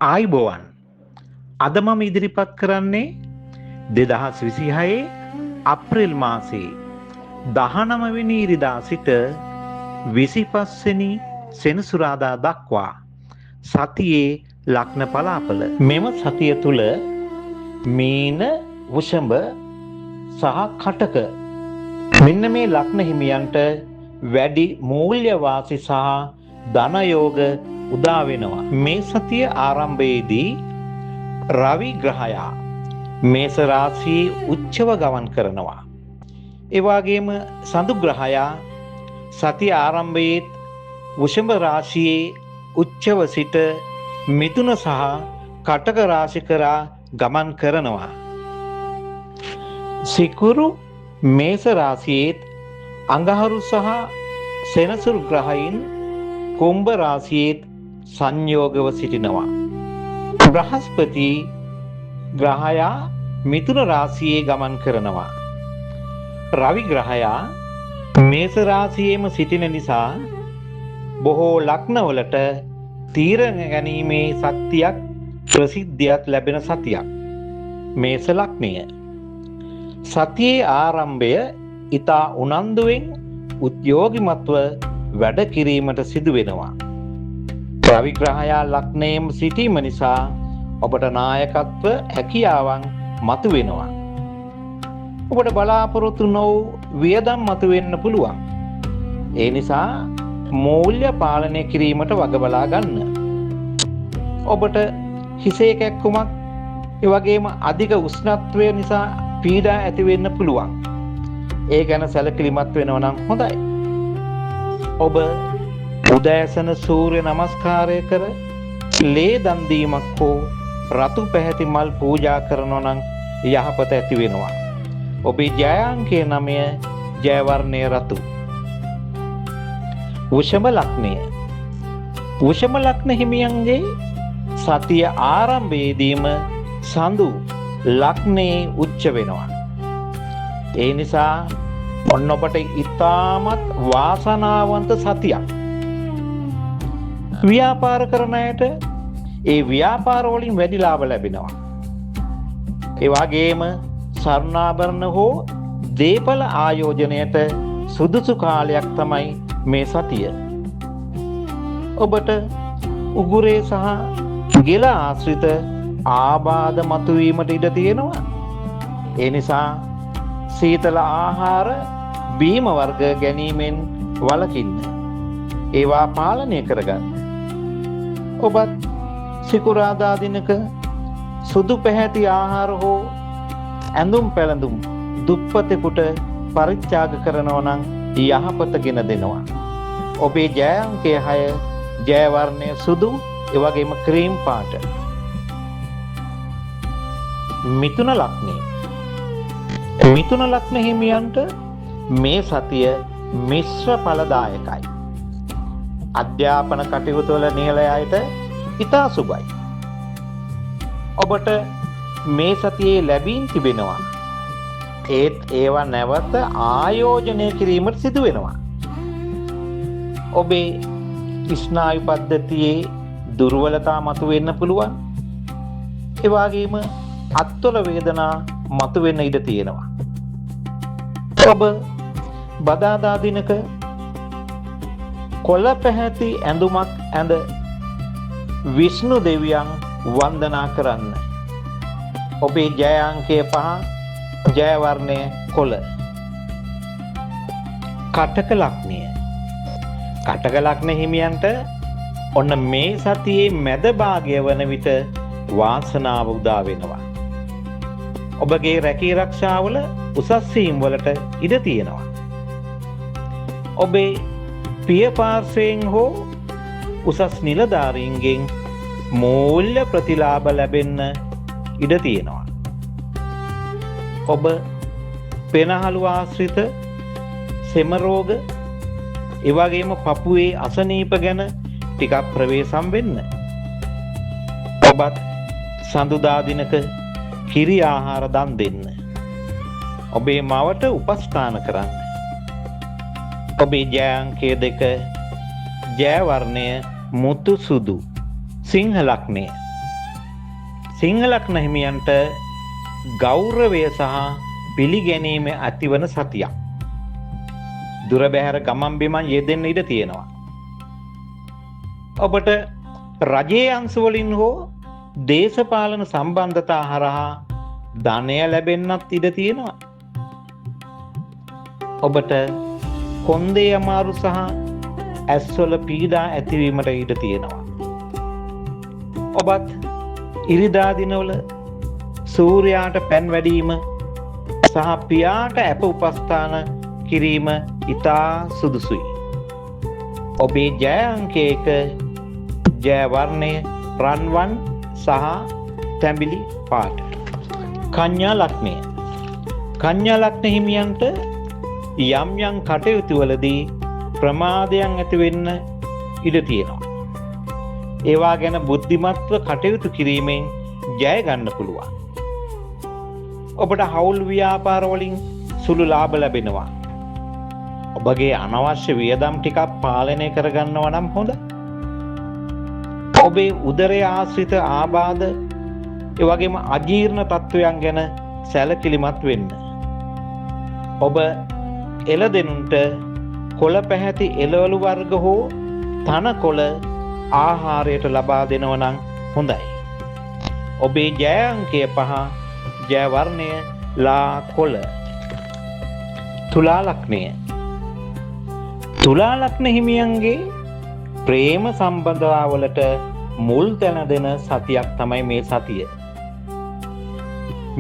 ආයිබෝවන් අද මම ඉදිරිපත් කරන්නේ 2026 අප්‍රේල් මාසයේ 19 වෙනි ඉරිදා සිට 25 වෙනි සෙනසුරාදා දක්වා සතියේ ලග්න පලාපල. මෙම සතිය තුල මීන, වෘෂභ සහ කටක මෙන්න මේ ලග්න හිමියන්ට වැඩි මූල්‍ය වාසි සහ ධන යෝග උදා වෙනවා. මේ සතිය ආරම්භයේදී රවි ග්‍රහයා මේස රාශියේ උච්චව ගමන් කරනවා. ඒ වගේම සඳු ග්‍රහයා සතිය ආරම්භයේ වෘෂභ රාශියේ උච්චව සිට මිථුන සහ කටක රාශි කරා ගමන් කරනවා. සිකුරු මේස රාශියේ අඟහරු සහ සෙනසුරු ග්‍රහයින් කුම්භ රාශියේ සංයෝගව සිටිනවා. බ්‍රහස්පති ග්‍රහයා මිථුන රාශියේ ගමන් කරනවා. රවි ග්‍රහයා මේස රාශියේම සිටින නිසා බොහෝ ලග්නවලට තීරණ ගැනීමේ ශක්තියක් ප්‍රසිද්ධියක් ලැබෙන සතියක් මේස ලග්නය. සතියේ ආරම්භය ඊතා උනන්දුවෙන් උද්‍යෝගිමත්ව වැඩ කිරීමට සිදු වෙනවා. රවි ග්‍රහයා ලග්නයේම සිටීම නිසා ඔබට නායකත්ව හැකියාවන් මතුවෙනවා. ඔබට බලාපොරොත්තු නොවූ වියදම් මතුවෙන්න පුළුවන්. ඒ නිසා මූල්‍ය පාලනය කිරීමට වග බලා ගන්න. ඔබට හිසේ කැක්කුමක් ඒ වගේම අධික උෂ්ණත්වය නිසා පීඩා ඇති වෙන්න පුළුවන්. ඒ ගැන සැලකිලිමත් වෙනවා නම් හොඳයි. ඔබ උදෑසන සූර්ය නමස්කාරය කර ලේ දන් දීමක් හෝ රතු පැහැති මල් පූජා කරනවා නම් යහපත ඇති වෙනවා. ඔබේ ජය අංකය 9, ජය වර්ණය රතු. වෘෂභ ලග්නය. වෘෂභ ලග්න හිමියන්ගේ සතිය ආරම්භයේදීම සඳු ලග්නයේ උච්ච වෙනවා. ඒ නිසා ඔන්න ඔබට ඉතාමත් වාසනාවන්ත සතියක්. ව්‍යාපාර කරන අයට ඒ ව්‍යාපාර වලින් වැඩි ලාභ ලැබෙනවා. ඒ වගේම ස්වර්ණාභරණ හෝ දීපල ආයෝජනයට සුදුසු කාලයක් තමයි මේ සතිය. ඔබට උගුරේ සහ ගෙල ආශ්‍රිත ආබාධ මතුවීමට ඉඩ තියෙනවා. ඒ නිසා සීතල ආහාර බීම වර්ග ගැනීමෙන් වළකින්න. ඒවා පාලනය කරගන්න. ඔබත් සිකුරාදා දිනක සුදු පැහැති ආහාර හෝ ඇඳුම් පැළඳුම් දුප්පතෙකුට පරිත්‍යාග කරනවා නම් යහපත ගෙන දෙනවා. ඔබේ ජය අංකය 6, ජය වර්ණය සුදු, ඒ වගේම ක්‍රීම් පාට. මිථුන ලග්නය. මිථුන ලග්න හිමියන්ට මේ සතිය මිශ්‍ර ඵලදායකයි. අධ්‍යාපන කටයුතු වල නිහල අයට ඉතා සුබයි. ඔබට මේ සතියේ ලැබීම් තිබෙනවා. ඒත් ඒවා නැවත ආයෝජනය කිරීමට සිදු වෙනවා. ඔබේ ස්නායු පද්ධතියේ දුර්වලතා මතුවෙන්න පුළුවන්. ඒ වගේම අත්වල වේදනා මතුවෙන්න ඉඩ තියෙනවා. ඔබ බදාදා දිනක කොළ පැහැති ඇඳුමක් ඇඳ විෂ්ණු දෙවියන් වන්දනා කරන්න. ඔබේ ජය අංකය 5, ජය වර්ණය කොළ. කටක ලග්නය. කටක ලග්න හිමියන්ට ඔන්න මේ සතියේ මැද භාගය වන විට වාසනාව උදා වෙනවා. ඔබගේ රැකී ආරක්ෂාවල උසස් සීම් වලට ඉඩ තියෙනවා. ඔබේ පිය පාර්ශ්වයෙන් හෝ උසස් නිලධාරීන්ගෙන් මූල්‍ය ප්‍රතිලාභ ලැබෙන්න ඉඩ තියෙනවා. ඔබ පෙනහළු ආශ්‍රිත සෙම රෝග, ඒ වගේම පපුවේ අසනීප ගැන ටිකක් ප්‍රවේශම් වෙන්න. ඔබත් සඳුදා දිනක කිරි ආහාර දන් දෙන්න. ඔබේ මවට උපස්ථාන කරන්න. ඔබේ ජය අංකය 2, ජය වර්ණය මුතු සුදු. සිංහ ලග්නය. සිංහ ලග්න හිමියන්ට ගෞරවය සහ පිළිගැනීම ඇතිවන සතියක්. දුර බැහැර ගමන් බිමන් යෙදෙන්න ඉඩ තියෙනවා. ඔබට රජයේ අංශ වලින් හෝ දේශපාලන සම්බන්ධතා හරහා ධනය ලැබෙන්නත් ඉඩ තියෙනවා. ඔබට කොන්දේ අමාරු සහ ඇස්වල පීඩා ඇතිවීමට ඉඩ තියෙනවා. ඔබත් ඉරිදා දිනවල සූර්යාට පැන් වැඩීම සහ පියාට ඇප උපස්ථාන කිරීම ඉතා සුදුසුයි. ඔබේ ජය අංකය 1, ජය වර්ණය රන්වන් සහ තැඹිලි පාට. කන්‍යා ලග්නය. කන්‍යා ලග්න හිමියන්ට යම් යම් කටයුතු වලදී ප්‍රමාදයන් ඇති වෙන්න ඉඩ තියෙනවා. ඒවා ගැන බුද්ධිමත්ව කටයුතු කිරීමෙන් ජය ගන්න පුළුවන්. ඔබට හවුල් ව්‍යාපාර වලින් සුළු ලාභ ලැබෙනවා. ඔබගේ අනවශ්‍ය වියදම් ටිකක් පාලනය කරගන්නවා නම් හොඳ. ඔබේ උදරය ආශ්‍රිත ආබාධ ඒ වගේම අජීර්ණ තත්වයන් ගැන සැලකිලිමත් වෙන්න. ඔබ එළදෙනුන්ට කොළ පැහැති එළවලු වර්ග හෝ තනකොළ ආහාරයට ලබා දෙනව නම් හොඳයි. ඔබේ ජය අංකය 5, ජය වර්ණය ලා කොළ. තුලා ලග්නය. තුලා ලග්න හිමියන්ගේ ප්‍රේම සම්බන්ධතාවලට මුල් තැන දෙන සතියක් තමයි මේ සතිය.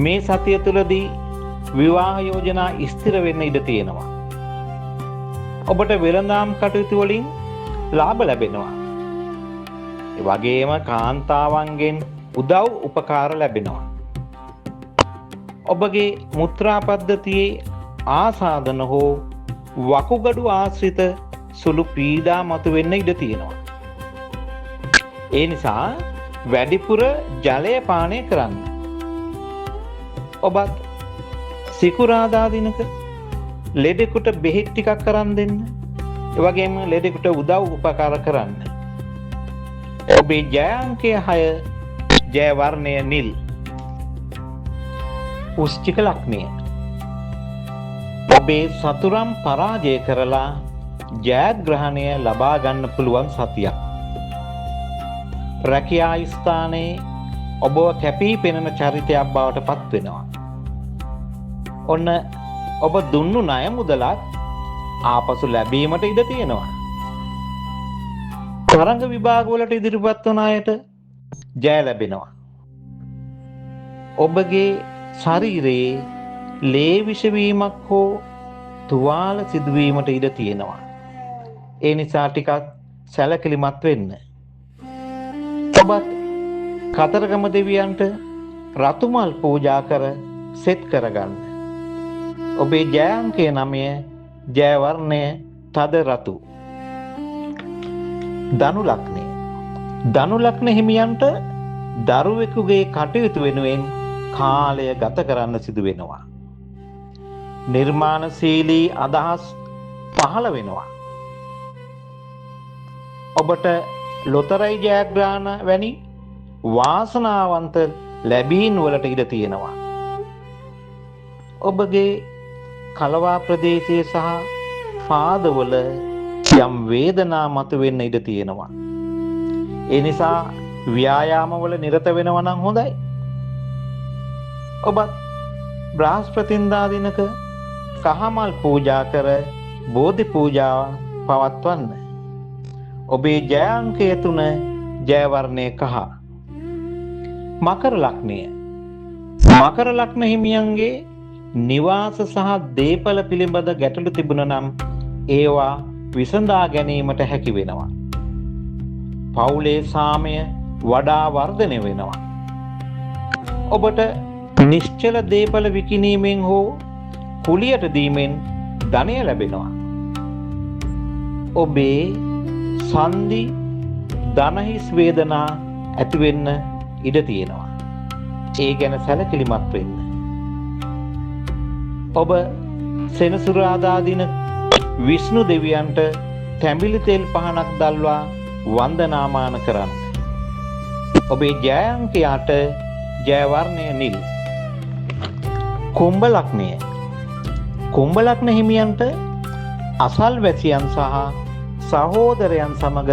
මේ සතිය තුලදී විවාහ යෝජනා ස්ථිර වෙන්න ඉඩ තියෙනවා. ඔබට වෙළඳාම් කටයුතු වලින් ලාභ ලැබෙනවා. ඒ වගේම කාන්තාවන්ගෙන් උදව් උපකාර ලැබෙනවා. ඔබගේ මුත්‍රා පද්ධතියේ ආසාදන හෝ වකුගඩු ආශ්‍රිත සුළු පීඩා මතුවෙන්න ඉඩ තියෙනවා. ඒ නිසා වැඩිපුර ජලය පානය කරන්න. ඔබත් සිකුරාදා දිනක ලෙඩෙකුට බෙහෙත් ටිකක් කරන් දෙන්න. ඒ වගේම ලෙඩෙකුට උදව් උපකාර කරන්න. ඔබේ ජය අංකය 6, ජය වර්ණය නිල්. වෘශ්චික ලග්නය. ඔබේ සතුරන් පරාජය කරලා ජයග්‍රහණය ලබා ගන්න පුළුවන් සතියක්. රැකියා ස්ථානයේ ඔබව කැපී පෙනෙන චරිතයක් බවට පත් වෙනවා. ඔන්න ඔබ දුන්නු ණය මුදලක් ආපසු ලැබීමට ඉඩ තියෙනවා. තරඟ විභාග වලට ඉදිරිපත් වන අයට ජය ලැබෙනවා. ඔබගේ ශරීරයේ ලේ විෂවීමක් හෝ තුවාල සිදුවීමට ඉඩ තියෙනවා. ඒ නිසා ටිකක් සැලකිලිමත් වෙන්න. ඔබත් කතරගම දෙවියන්ට රතුමල් පූජා කර සෙත් කරගන්න. ඔබේ ජය අංකය 9, ජය වර්ණය තද රතු. ධනු ලග්නය. ධනු ලග්න හිමියන්ට දරුවෙකුගේ කටයුතු වෙනුවෙන් කාලය ගත කරන්න සිදු වෙනවා. නිර්මාණශීලී අදහස් පහළ වෙනවා. ඔබට ලොතරැයි ජයග්‍රහණ වැනි වාසනාවන්ත ලැබීම් වලට ඉඩ තියෙනවා. ඔබගේ කලවා ප්‍රදේශයේ සහ පාදවල යම් වේදනා මතුවෙන්න ඉඩ තියෙනවා. ඒ නිසා ව්‍යායාමවල නිරත වෙනවා නම් හොඳයි. ඔබත් බ්‍රහස්පතින්දා දිනක කහමල් පූජා කර බෝධි පූජාව පවත්වන්න. ඔබේ ජය අංකය 3, ජය වර්ණය කහ. මකර ලග්නය. මකර ලග්න හිමියන්ගේ නිවාස සහ දේපල පිළිබඳ ගැටලු තිබුණා නම් ඒවා විසඳා ගැනීමට හැකි වෙනවා. පවුලේ සාමය වඩා වර්ධනය වෙනවා. ඔබට නිශ්චල දේපල විකිණීමෙන් හෝ කුලියට දීමෙන් ධනය ලැබෙනවා. ඔබේ සන්ධි ධනහිස් වේදනා ඇති වෙන්න ඉඩ තියෙනවා. ඒ ගැන සැලකිලිමත් වෙන්න. ඔබ සෙනසුරාදා දින විෂ්ණු දෙවියන්ට තැඹිලි තෙල් පහනක් දල්වා වන්දනාමාන කරන්න. ඔබේ ජය අංකය 8, ජය වර්ණය නිල්. කුම්භ ලග්නය. කුම්භ ලග්න හිමියන්ට අසල්වැසියන් සහ සහෝදරයන් සමග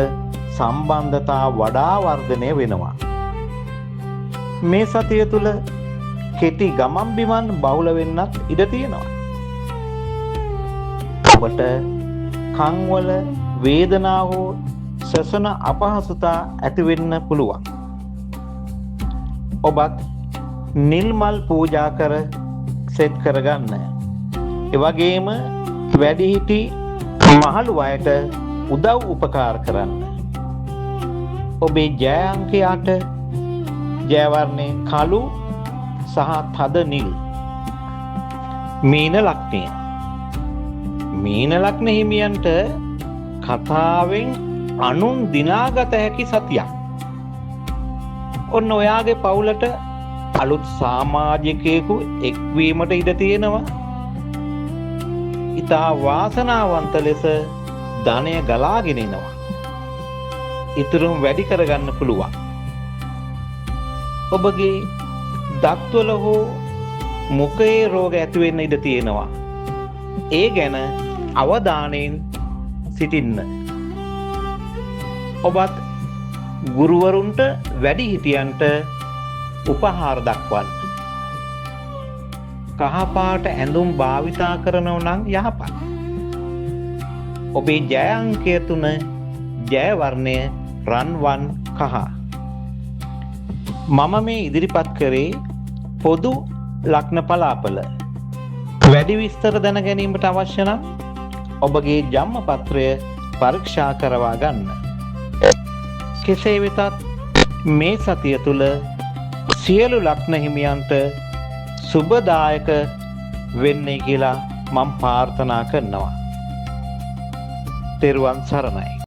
සම්බන්ධතා වඩා වර්ධනය වෙනවා. මේ සතිය තුල කෙටි ගමන් බිමන් බහුල වෙන්නත් ඉඩ තියෙනවා. ඔබට කන්වල වේදනා හෝ සසන අපහසුතා ඇති වෙන්න පුළුවන්. ඔබත් නිල් මල් පූජා කර සෙට් කරගන්න. ඒ වගේම වැඩිහිටි මහලු අයට උදව් උපකාර කරන්න. ඔබේ ජය අංකය 8, ජය වර්ණය කළු සහ තද නිල්. මීන ලග්නය. මීන ලග්න හිමියන්ට කතාවෙන් අනුන් දිනාගත හැකි සතියක්. ඔන්න ඔයාගේ පවුලට අලුත් සමාජිකයෙකු එක්වීමට ඉඩ තියෙනවා. ඉතා වාසනාවන්ත ලෙස ධනය ගලාගෙන එනවා. ඉතුරුම වැඩි කරගන්න පුළුවන්. ඔබගේ දත්වල හෝ මුඛයේ රෝග ඇති වෙන්න ඉඩ තියෙනවා. ඒ ගැන අවධානයෙන් සිටින්න. ඔබත් ගුරුවරුන්ට වැඩිහිටියන්ට උපහාර දක්වන්න. කහපාට ඇඳුම් භාවිතා කරනව නම් යහපත්. ඔබේ ජය අංකය 3, ජය වර්ණය රන්වන් කහ. මම මේ ඉදිරිපත් කරේ පොදු ලග්න පලාපල. වැඩි විස්තර දැන ගැනීමට අවශ්‍ය නම් ඔබගේ ජන්මපත්‍රය පරීක්ෂා කරවා ගන්න. කෙසේ වෙතත් මේ සතිය තුල සියලු ලග්න හිමියන්ට සුබදායක වෙන්නේ කියලා මම ප්‍රාර්ථනා කරනවා. තෙරුවන් සරණයි.